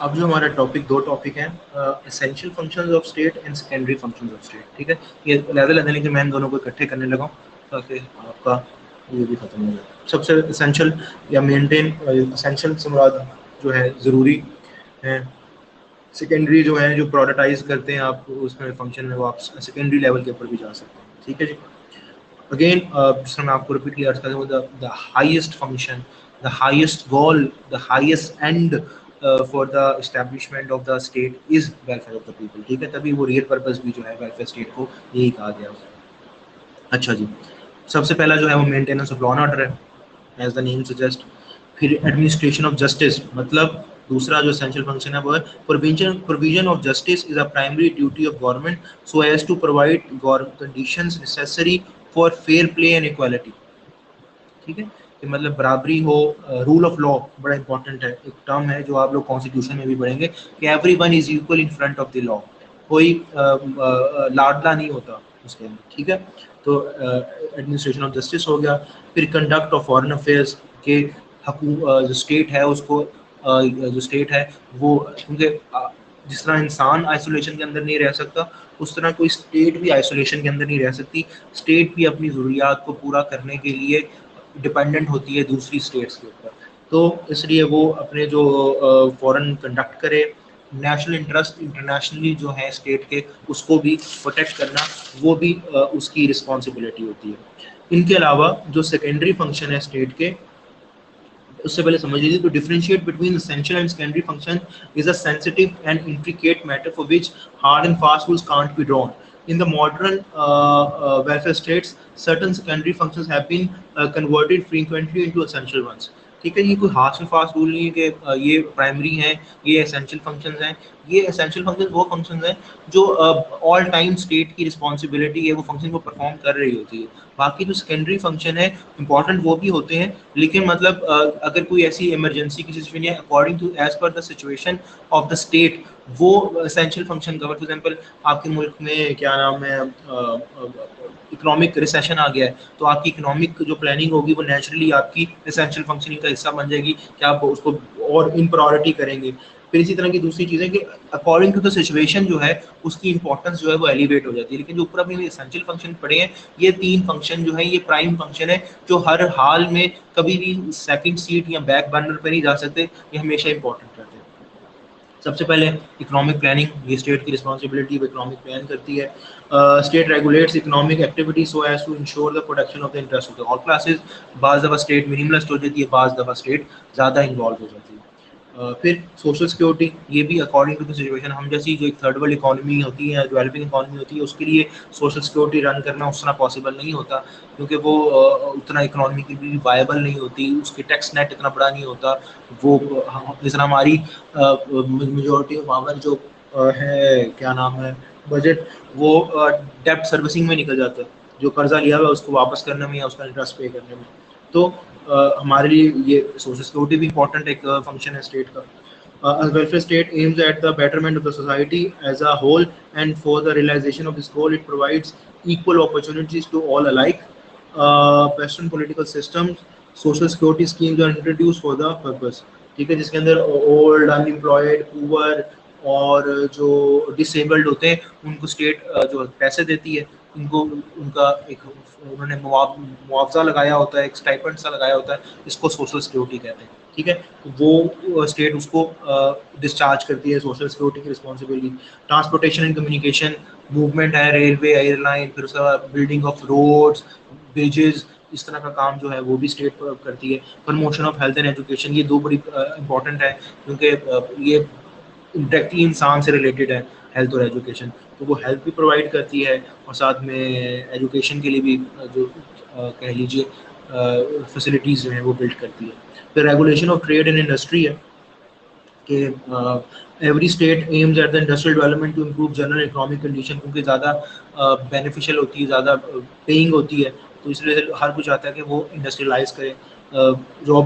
اب جو ہمارا ٹاپک دو ٹاپک ہیں essential functions of state and secondary functions of state. ٹھیک ہے, یہ علیحدہ نہیں کہ میں ان دونوں کو اکٹھے کرنے لگا ہوں تاکہ آپ کا یہ بھی ختم ہو جائے. سب سے اسینشیل یا مینٹین, اسینشیل سے مراد جو ہے ضروری ہے, سیکنڈری جو ہے جو پروڈکٹائز کرتے ہیں آپ اس میں فنکشن میں, وہ آپ سیکنڈری لیول کے اوپر بھی جا سکتے ہیں. ٹھیک ہے جی. اگین جس طرح میں آپ کو ریپیٹلی عرض کرتا ہوں, the highest function, the highest goal, the highest end for the establishment of the state is welfare of the people. ٹھیک ہے, تبھی وہ ریئل پرپز بھی جو ہے ویلفیئر اسٹیٹ کو یہی کہا گیا. اچھا جی, سب سے پہلا جو ہے وہ maintenance of law and order ہے, ایز دا نیم سجیسٹ. پھر ایڈمنسٹریشن آف جسٹس, مطلب دوسرا جو اسینشیل فنکشن ہے وہ ہے provision of justice is a primary duty of government so as to provide conditions necessary for fair play and equality. ٹھیک ہے, کہ مطلب برابری ہو, رول آف لا بڑا امپورٹنٹ ہے, ایک ٹرم ہے جو آپ لوگ کانسٹیٹیوشن میں بھی پڑھیں گے کہ everyone is equal in front of the law, کوئی لاڈلا نہیں ہوتا اس کے اندر. ٹھیک ہے, تو ایڈمنسٹریشن آف جسٹس ہو گیا. پھر کنڈکٹ آف فارن افیئرس, کہ جو اسٹیٹ ہے اس کو جو اسٹیٹ ہے وہ, کیونکہ جس طرح انسان آئسولیشن کے اندر نہیں رہ سکتا اس طرح کوئی اسٹیٹ بھی آئسولیشن کے اندر نہیں رہ سکتی. اسٹیٹ بھی اپنی ضروریات کو پورا کرنے کے لیے ڈپینڈنٹ ہوتی ہے دوسری اسٹیٹس کے اوپر, تو اس لیے وہ اپنے جو فورن کنڈکٹ کرے, نیشنل انٹرسٹ انٹرنیشنلی جو ہے اسٹیٹ کے اس کو بھی پروٹیکٹ کرنا, وہ بھی اس کی رسپانسبلٹی ہوتی ہے. ان کے علاوہ جو سیکنڈری فنکشن ہے اسٹیٹ کے, اس سے پہلے سمجھ لیجیے, تو differentiate between essential and secondary function is a sensitive and intricate matter for which hard and fast rules can't be drawn. In the modern welfare states, certain secondary functions have been converted frequently into essential ones. ٹھیک ہے, یہ کوئی hard and fast rule نہیں ہے کہ یہ primary ہیں, یہ اسینشیل فنکشنز ہیں. یہ اسینشیل فنکشنز وہ فنکشنز ہیں جو آل ٹائم اسٹیٹ کی رسپانسبلٹی ہے, وہ فنکشن کو پرفارم کر رہی ہوتی ہے. باقی جو سیکنڈری فنکشن ہے امپورٹنٹ وہ بھی ہوتے ہیں, لیکن مطلب اگر کوئی ایسی ایمرجنسی کی سچویشن ہے according to as per the situation of the state, وہ essential function core. For example آپ کے ملک میں کیا نام ہے اکنامک ریسیشن آ گیا ہے, تو آپ کی اکنامک جو پلاننگ ہوگی وہ نیچرلی آپ کی اسینشیل فنکشننگ کا حصہ بن جائے گی کہ آپ اس کو اور ان پرائورٹی کریں گے. پھر اسی طرح کی دوسری چیزیں کہ اکارڈنگ ٹو دا سچویشن جو ہے اس کی امپورٹنس جو ہے وہ ایلیویٹ ہو جاتی ہے. لیکن جو اوپر ابھی اسینشیل فنکشن پڑھے ہیں, یہ تین فنکشن جو ہے یہ پرائم فنکشن ہے جو ہر حال میں کبھی بھی سیکنڈ سیٹ یا بیک برنر پہ نہیں جا سکتے, یہ ہمیشہ امپورٹنٹ رہتے ہیں. سب سے پہلے اکنامک پلاننگ, یہ اسٹیٹ کی رسپانسبلٹی, وہ اکنامک پلان کرتی ہے. State regulates economic activity so as to ensure the protection of the interest of the all classes. بعض دفعہ اسٹیٹ منیملسٹ ہو جاتی ہے, بعض دفعہ اسٹیٹ زیادہ انوالو ہو جاتی ہے. پھر سوشل سیکورٹی, یہ بھی اکارڈنگ ٹو دا سچویشن, ہم جیسی جو ایک تھرڈ ورلڈ اکانومی ہوتی ہے, ڈیولپنگ اکانومی ہوتی ہے, اس کے لیے سوشل سیکورٹی رن کرنا اس طرح پاسبل نہیں ہوتا, کیونکہ وہ اتنا اکنامکلی وائبل نہیں ہوتی, اس کے ٹیکس نیٹ اتنا بڑا نہیں ہوتا. وہ جس طرح ہماری میجورٹی آف پاور جو ہے کیا نام ہے بجٹ, وہ ڈیپٹ سروسنگ میں نکل جاتا ہے, جو قرضہ لیا ہوا ہے اس کو واپس کرنے میں یا اس کا انٹرسٹ پے کرنے میں. تو ہمارے لیے یہ سوشل سیکورٹی بھی امپورٹنٹ ایک فنکشن ہے اسٹیٹ کا. welfare state aims at the betterment of the society as a whole, and for the realization of this goal it provides equal opportunities to all alike. Western political systems social security schemes are introduced for the purpose. ٹھیک ہے, جس کے اندر old, ان employed, پور اور جو disabled ہوتے ہیں ان کو اسٹیٹ جو پیسے دیتی ہے, ان کو ان کا ایک انہوں نے معاوضہ لگایا ہوتا ہے, ایک اسٹائپنڈ سا لگایا ہوتا ہے, اس کو سوشل سیکورٹی کہتے ہیں. ٹھیک ہے, وہ اسٹیٹ اس کو ڈسچارج کرتی ہے سوشل سیکورٹی کی responsibility. Transportation and communication movement ہے, ریلوے, ایئر لائن, پھر اس کے بعد بلڈنگ آف روڈس, بریجز, اس طرح کا کام جو ہے وہ بھی اسٹیٹ کرتی ہے. Promotion of health and education, یہ دو بڑی امپورٹنٹ ہے کیونکہ یہ ڈائریکٹلی انسان سے ریلیٹڈ ہے, ہیلتھ اور ایجوکیشن. تو وہ ہیلتھ بھی پرووائڈ کرتی ہے اور ساتھ میں ایجوکیشن کے لیے بھی جو کہہ لیجیے فیسلٹیز جو ہیں وہ بلڈ کرتی ہے. پھر regulation of trade and industry ہے کہ every state aims at the industrial development to improve general economic condition, کیونکہ زیادہ بینیفیشیل ہوتی ہے, زیادہ پیئنگ ہوتی ہے, تو اس لیے ہر کوئی چاہتا ہے کہ وہ انڈسٹریلائز کرے. Job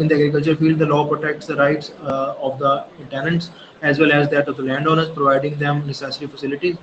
in the agriculture field, the law protects the rights of the tenants as well as that of the landowners, providing them necessary facilities.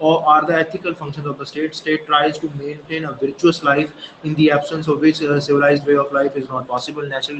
or are the ethical functions of the state. State tries to maintain a virtuous life in the absence of which a civilized way of life is not possible. Natural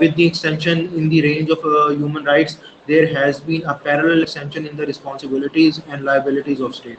with the extension in the range of human rights, there has been a parallel extension in the responsibilities and liabilities of state.